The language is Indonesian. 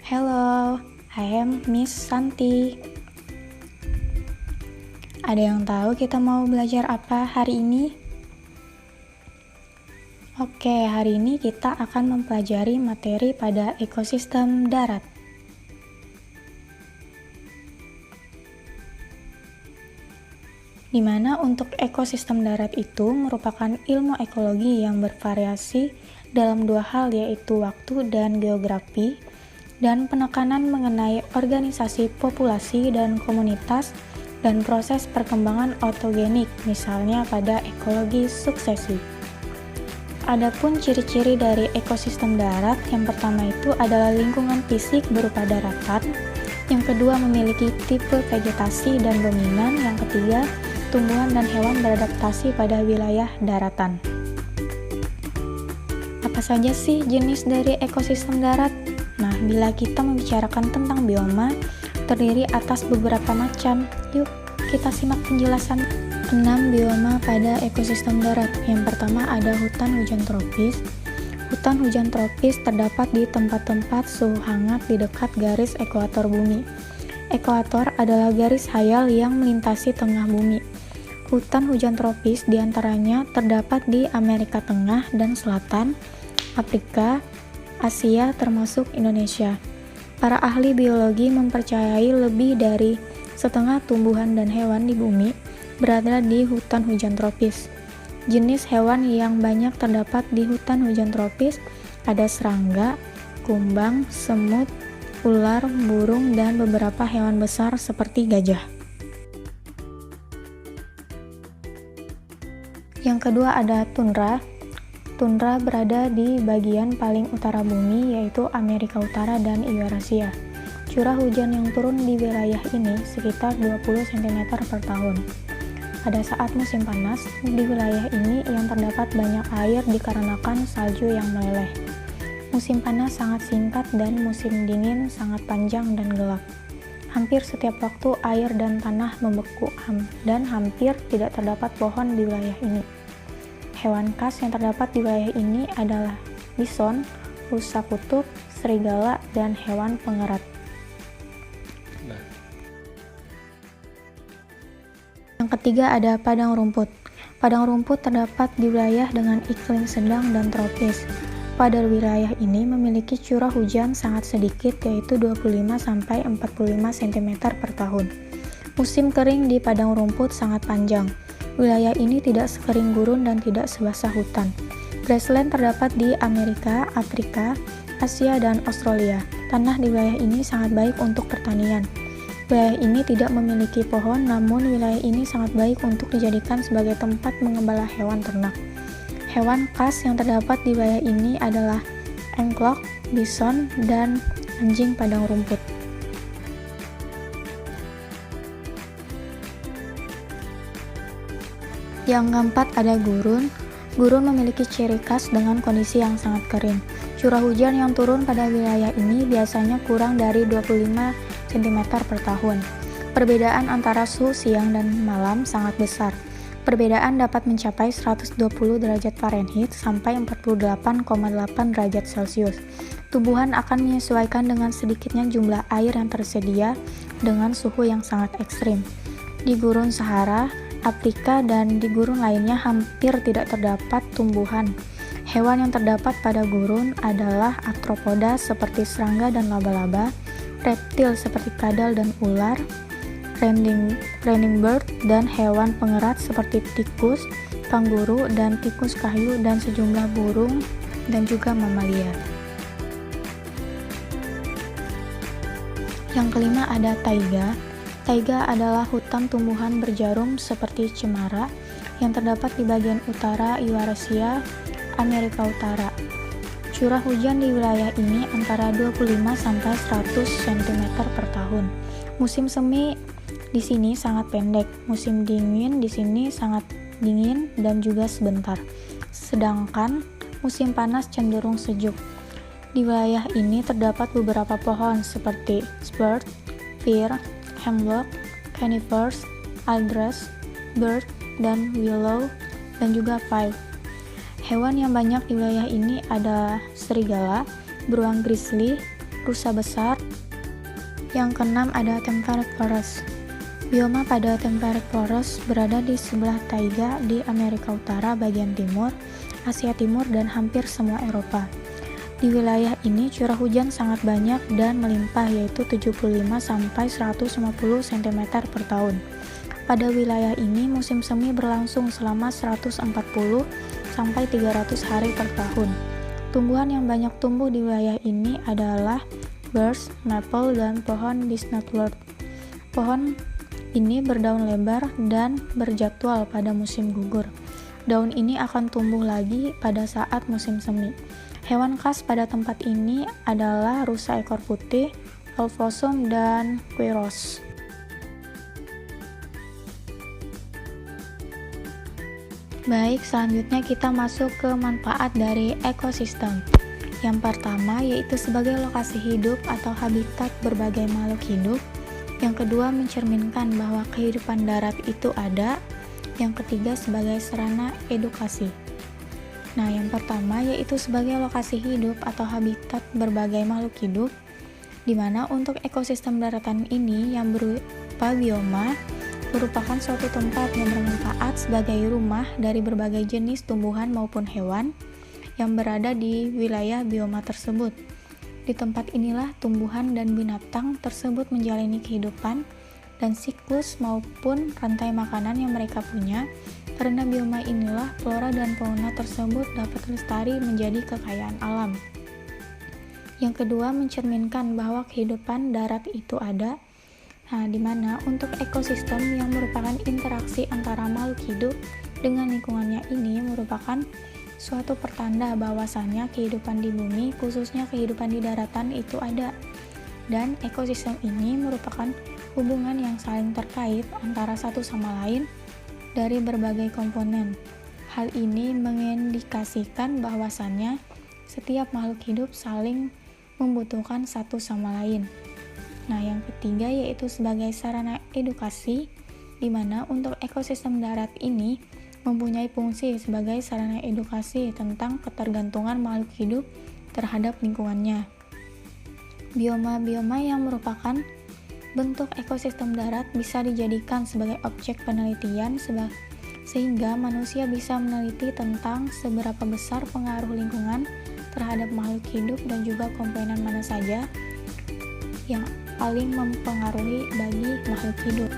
Hello, I am Miss Santi. Ada yang tahu kita mau belajar apa hari ini? Oke, hari ini kita akan mempelajari materi pada ekosistem darat. Di mana untuk ekosistem darat itu merupakan ilmu ekologi yang bervariasi dalam dua hal, yaitu waktu dan geografi, dan penekanan mengenai organisasi populasi dan komunitas dan proses perkembangan autogenik, misalnya pada ekologi suksesi. Adapun ciri-ciri dari ekosistem darat, yang pertama itu adalah lingkungan fisik berupa daratan, yang kedua memiliki tipe vegetasi dan dominan, yang ketiga tumbuhan dan hewan beradaptasi pada wilayah daratan. Apa saja sih jenis dari ekosistem darat? Nah, bila kita membicarakan tentang bioma, terdiri atas beberapa macam. Yuk, kita simak penjelasan 6 bioma pada ekosistem darat. Yang pertama ada hutan hujan tropis. Hutan hujan tropis terdapat di tempat-tempat suhu hangat di dekat garis ekuator bumi. Ekuator adalah garis hayal yang melintasi tengah bumi. Hutan hujan tropis diantaranya terdapat di Amerika Tengah dan Selatan, Afrika, Asia termasuk Indonesia. Para ahli biologi mempercayai lebih dari setengah tumbuhan dan hewan di bumi berada di hutan hujan tropis. Jenis hewan yang banyak terdapat di hutan hujan tropis ada serangga, kumbang, semut, ular, burung, dan beberapa hewan besar seperti gajah. Yang kedua ada tundra. Tundra berada di bagian paling utara bumi, yaitu Amerika Utara dan Eurasia. Curah hujan yang turun di wilayah ini sekitar 20 cm per tahun. Pada saat musim panas, di wilayah ini yang terdapat banyak air dikarenakan salju yang meleleh. Musim panas sangat singkat dan musim dingin sangat panjang dan gelap. Hampir setiap waktu air dan tanah membeku dan hampir tidak terdapat pohon di wilayah ini. Hewan khas yang terdapat di wilayah ini adalah bison, rusa kutub, serigala, dan hewan pengerat. Yang ketiga ada padang rumput. Padang rumput terdapat di wilayah dengan iklim sedang dan tropis. Pada wilayah ini memiliki curah hujan sangat sedikit, yaitu 25-45 cm per tahun. Musim kering di padang rumput sangat panjang. Wilayah ini tidak sekering gurun dan tidak sebasah hutan. Grassland terdapat di Amerika, Afrika, Asia, dan Australia. Tanah di wilayah ini sangat baik untuk pertanian. Wilayah ini tidak memiliki pohon, namun wilayah ini sangat baik untuk dijadikan sebagai tempat mengembala hewan ternak. Hewan khas yang terdapat di wilayah ini adalah angklok, bison, dan anjing padang rumput. Yang keempat ada gurun. Gurun memiliki ciri khas dengan kondisi yang sangat kering. Curah hujan yang turun pada wilayah ini biasanya kurang dari 25 cm per tahun. Perbedaan antara suhu siang dan malam sangat besar. Perbedaan dapat mencapai 120 derajat Fahrenheit sampai 48,8 derajat Celcius. Tumbuhan akan menyesuaikan dengan sedikitnya jumlah air yang tersedia dengan suhu yang sangat ekstrim. Di gurun Sahara, Afrika, dan di gurun lainnya hampir tidak terdapat tumbuhan. Hewan yang terdapat pada gurun adalah arthropoda seperti serangga dan laba-laba, reptil seperti kadal dan ular, raining bird, dan hewan pengerat seperti tikus, kanguru, dan tikus kayu, dan sejumlah burung dan juga mamalia. Yang kelima ada taiga. Taiga adalah hutan tumbuhan berjarum seperti cemara yang terdapat di bagian utara Eurasia, Amerika Utara. Curah hujan di wilayah ini antara 25-100 cm per tahun. Musim semi di sini sangat pendek, musim dingin di sini sangat dingin dan juga sebentar. Sedangkan musim panas cenderung sejuk. Di wilayah ini terdapat beberapa pohon seperti spruce, fir, hemlock, conifers, alders, birch, dan willow, dan juga pine. Hewan yang banyak di wilayah ini ada serigala, beruang grizzly, rusa besar. Yang keenam ada temperate forest. Bioma pada temperate forest berada di sebelah taiga di Amerika Utara bagian timur, Asia Timur, dan hampir semua Eropa. Di wilayah ini curah hujan sangat banyak dan melimpah, yaitu 75-150 cm per tahun. Pada wilayah ini musim semi berlangsung selama 140-300 hari per tahun. Tumbuhan yang banyak tumbuh di wilayah ini adalah birch, maple, dan pohon Disneywood. Pohon ini berdaun lebar dan berjadwal pada musim gugur. Daun ini akan tumbuh lagi pada saat musim semi. Hewan khas pada tempat ini adalah rusa ekor putih, opossum, dan kuiros. Baik, selanjutnya kita masuk ke manfaat dari ekosistem. Yang pertama yaitu sebagai lokasi hidup atau habitat berbagai makhluk hidup. Yang kedua mencerminkan bahwa kehidupan darat itu ada. Yang ketiga sebagai sarana edukasi. Nah, yang pertama yaitu sebagai lokasi hidup atau habitat berbagai makhluk hidup, di mana untuk ekosistem daratan ini yang berupa bioma merupakan suatu tempat yang bermanfaat sebagai rumah dari berbagai jenis tumbuhan maupun hewan yang berada di wilayah bioma tersebut. Di tempat inilah tumbuhan dan binatang tersebut menjalani kehidupan dan siklus maupun rantai makanan yang mereka punya. Karena bioma inilah flora dan fauna tersebut dapat lestari menjadi kekayaan alam. Yang kedua mencerminkan bahwa kehidupan darat itu ada. Nah, di mana untuk ekosistem yang merupakan interaksi antara makhluk hidup dengan lingkungannya ini merupakan suatu pertanda bahwasannya kehidupan di bumi, khususnya kehidupan di daratan itu ada. Dan ekosistem ini merupakan hubungan yang saling terkait antara satu sama lain dari berbagai komponen. Hal ini mengindikasikan bahwasannya setiap makhluk hidup saling membutuhkan satu sama lain. Nah, yang ketiga yaitu sebagai sarana edukasi, di mana untuk ekosistem darat ini mempunyai fungsi sebagai sarana edukasi tentang ketergantungan makhluk hidup terhadap lingkungannya. Bioma-bioma yang merupakan bentuk ekosistem darat bisa dijadikan sebagai objek penelitian sehingga manusia bisa meneliti tentang seberapa besar pengaruh lingkungan terhadap makhluk hidup dan juga komponen mana saja yang paling mempengaruhi bagi makhluk hidup.